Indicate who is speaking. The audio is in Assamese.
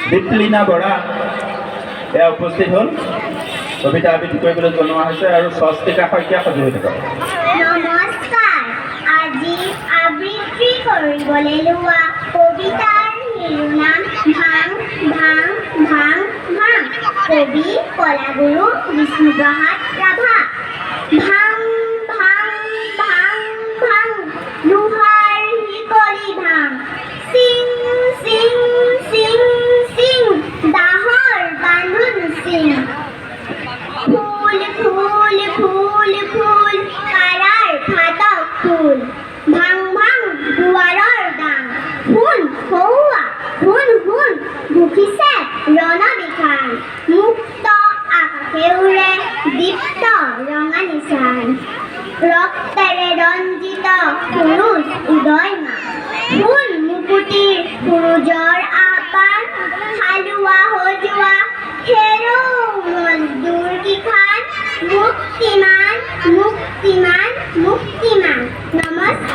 Speaker 1: দীপলিনা বৰা এয়া উপস্থিত হ'ল। কবিতা আবৃত্তি কৰিবলৈ জনোৱা হৈছে আৰু স্বস্তিকা শইকীয়া সাজু হৈ থাকক।
Speaker 2: নমস্কাৰ। আজি আবৃত্তি কৰিবলৈ লোৱা কবিতাৰ শিৰোনাম ভাং ভাং ভাং ভাং। কবি কলাগুৰু বিষ্ণুপ্ৰসাদ ৰাভা। ভাং ভাং ভাং ভাং লোহাৰ শিকলি ভাং। চিং চিং চিং চিং দাহৰ বান্ধোন চিং। ফুল ফুল ফুল ফুল কাৰাৰ ফাটক ফুল। ভাং ভাং দুৱাৰৰ দাং। শুন সৌৱা শুন শুন ঘুকিছে ৰণবিখান। মুক্ত আকাশে উৰে দীপ্ত ৰঙা নিচান। ৰক্তেৰে ৰঞ্জিত সূৰুজ উদয়মান। ফুল মুকুটিৰ সূৰুজৰ আপাৰ। হালোৱা সজোৱা হেৰৌ মজদুৰ কিখান। মুক্তিমান মুক্তিমান মুক্তিমান। নমস্কাৰ।